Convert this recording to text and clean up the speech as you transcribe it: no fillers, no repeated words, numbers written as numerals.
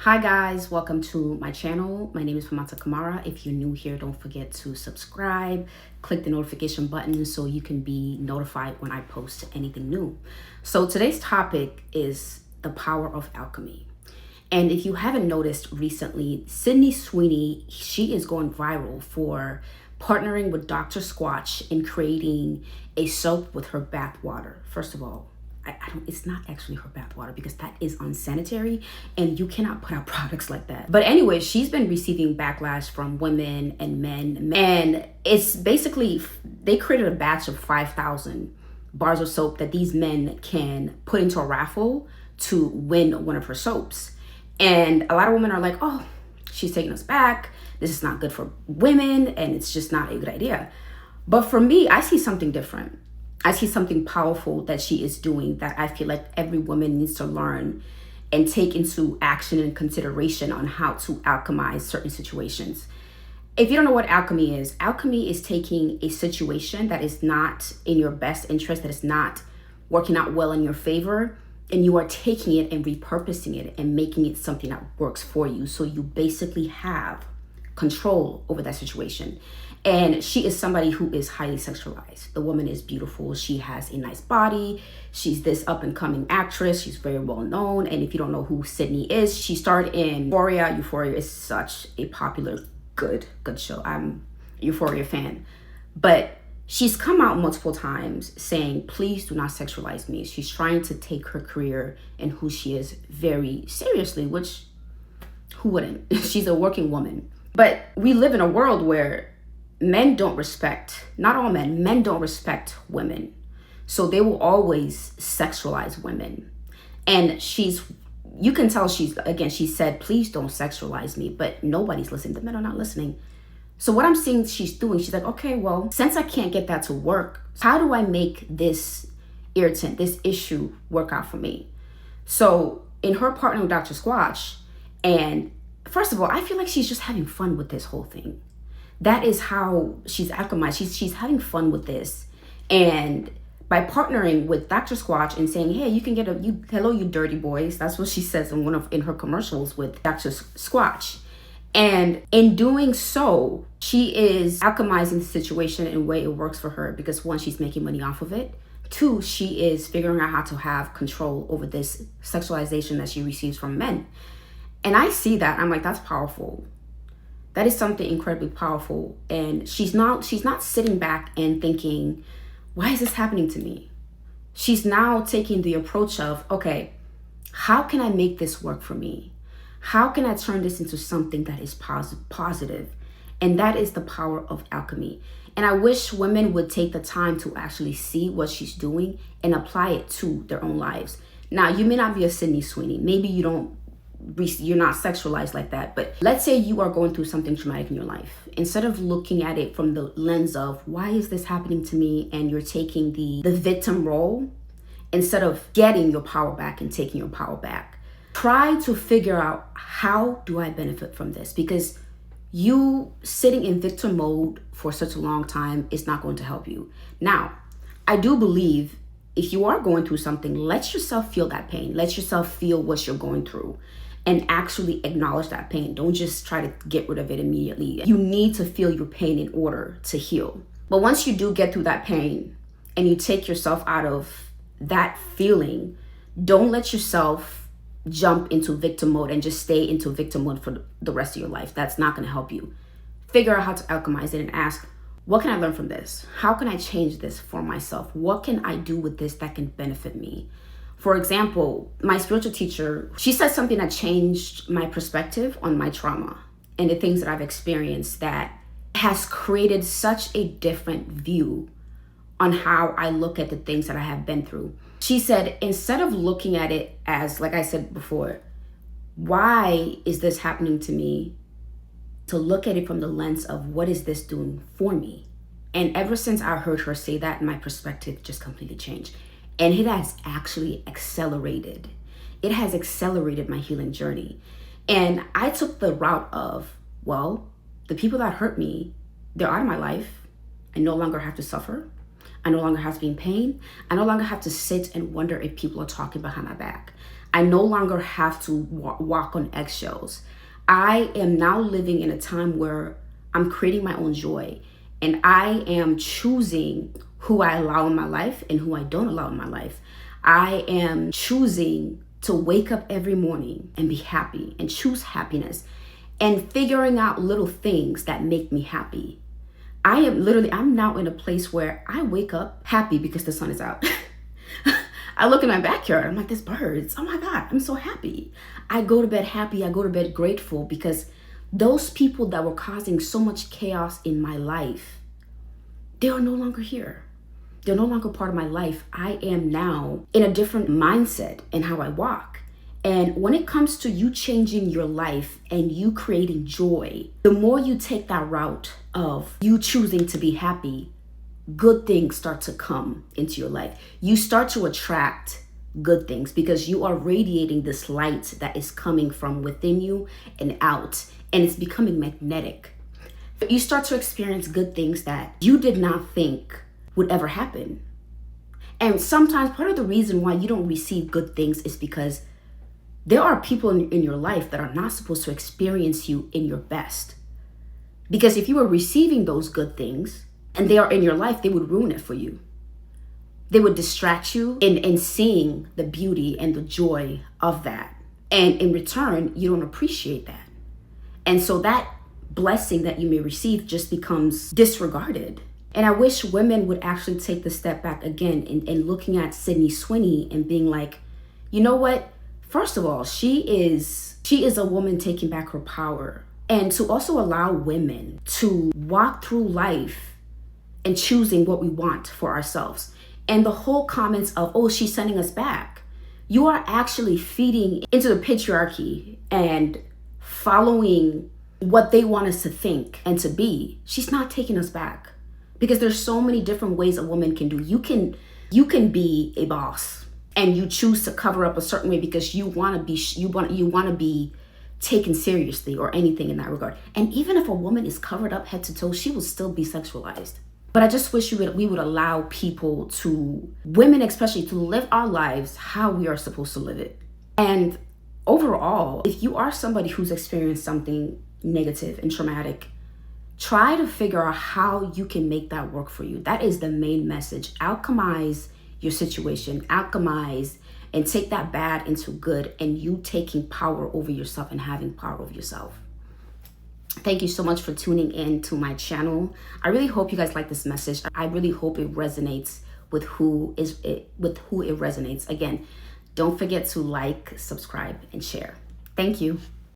Hi guys, welcome to my channel. My name is Famata Kamara. If you're new here, don't forget to subscribe, click the notification button so you can be notified when I post anything new. So today's topic is the power of alchemy. And if you haven't noticed recently, Sydney Sweeney, she is going viral for partnering with Dr. Squatch in creating a soap with her bath water. First of all, it's not actually her bath water because that is unsanitary and you cannot put out products like that. But anyway, she's been receiving backlash from women and men. And it's basically, they created a batch of 5,000 bars of soap that these men can put into a raffle to win one of her soaps. And a lot of women are like, oh, she's taking us back. This is not good for women and it's just not a good idea. But for me, I see something different. I see something powerful that she is doing that I feel like every woman needs to learn and take into action and consideration on how to alchemize certain situations. If you don't know what alchemy is taking a situation that is not in your best interest, that is not working out well in your favor, and you are taking it and repurposing it and making it something that works for you. So you basically have control over that situation. And she is somebody who is highly sexualized. The woman is beautiful. She has a nice body. She's this up and coming actress. She's very well known. And if you don't know who Sydney is, she starred in Euphoria. Euphoria is such a popular, good show. I'm a Euphoria fan. But she's come out multiple times saying, please do not sexualize me. She's trying to take her career and who she is very seriously, which who wouldn't? She's a working woman. But we live in a world where men don't respect, not all men don't respect women. So they will always sexualize women. And you can tell she said, please don't sexualize me, but nobody's listening. The men are not listening. So what I'm seeing she's doing, she's like, okay, well, since I can't get that to work, how do I make this irritant, this issue work out for me? So in her partner with Dr. Squatch, and first of all, I feel like she's just having fun with this whole thing. That is how she's alchemized. She's having fun with this. And by partnering with Dr. Squatch and saying, hey, you can get hello, you dirty boys. That's what she says in her commercials with Dr. Squatch. And in doing so, she is alchemizing the situation in a way it works for her because one, she's making money off of it. Two, she is figuring out how to have control over this sexualization that she receives from men. And I see that. I'm like, that's powerful. That is something incredibly powerful. And she's not sitting back and thinking, why is this happening to me? She's now taking the approach of, okay, how can I make this work for me? How can I turn this into something that is positive? And that is the power of alchemy. And I wish women would take the time to actually see what she's doing and apply it to their own lives. Now, you may not be a Sydney Sweeney. Maybe you're not sexualized like that, but let's say you are going through something traumatic in your life. Instead of looking at it from the lens of why is this happening to me, and you're taking the victim role, instead of getting your power back and taking your power back, try to figure out, how do I benefit from this? Because you sitting in victim mode for such a long time is not going to help you. Now, I do believe if you are going through something, let yourself feel that pain. Let yourself feel what you're going through and actually acknowledge that pain. Don't just try to get rid of it immediately. You need to feel your pain in order to heal. But once you do get through that pain and you take yourself out of that feeling, don't let yourself jump into victim mode and just stay into victim mode for the rest of your life. That's not gonna help you. Figure out how to alchemize it and ask, what can I learn from this? How can I change this for myself? What can I do with this that can benefit me? For example, my spiritual teacher, she said something that changed my perspective on my trauma and the things that I've experienced that has created such a different view on how I look at the things that I have been through. She said, instead of looking at it as, like I said before, why is this happening to me? To look at it from the lens of what is this doing for me? And ever since I heard her say that, my perspective just completely changed. And it has actually accelerated. It has accelerated my healing journey. And I took the route of, well, the people that hurt me, they're out of my life. I no longer have to suffer. I no longer have to be in pain. I no longer have to sit and wonder if people are talking behind my back. I no longer have to walk on eggshells. I am now living in a time where I'm creating my own joy, and I am choosing who I allow in my life and who I don't allow in my life. I am choosing to wake up every morning and be happy and choose happiness and figuring out little things that make me happy. I'm now in a place where I wake up happy because the sun is out. I look in my backyard, I'm like, there's birds. Oh my God, I'm so happy. I go to bed happy, I go to bed grateful because those people that were causing so much chaos in my life, they are no longer here. They're no longer part of my life. I am now in a different mindset in how I walk. And when it comes to you changing your life and you creating joy, the more you take that route of you choosing to be happy, good things start to come into your life. You start to attract good things because you are radiating this light that is coming from within you and out, and it's becoming magnetic. You start to experience good things that you did not think would ever happen. And sometimes part of the reason why you don't receive good things is because there are people in your life that are not supposed to experience you in your best. Because if you were receiving those good things and they are in your life, they would ruin it for you. They would distract you in seeing the beauty and the joy of that. And in return, you don't appreciate that. And so that blessing that you may receive just becomes disregarded. And I wish women would actually take the step back again in looking at Sydney Sweeney and being like, you know what? First of all, she is a woman taking back her power. And to also allow women to walk through life and choosing what we want for ourselves. And the whole comments of, oh, she's sending us back. You are actually feeding into the patriarchy and following what they want us to think and to be. She's not taking us back because there's so many different ways a woman can do. You can be a boss and you choose to cover up a certain way because you want to be taken seriously or anything in that regard. And even if a woman is covered up head to toe, she will still be sexualized. But I just wish we would allow people women especially, to live our lives how we are supposed to live it. And overall, if you are somebody who's experienced something negative and traumatic, try to figure out how you can make that work for you. That is the main message. Alchemize your situation, alchemize and take that bad into good, and you taking power over yourself and having power over yourself. Thank you so much for tuning in to my channel. I really hope you guys like this message. I really hope it resonates with who it resonates. Again, don't forget to like, subscribe, and share. Thank you.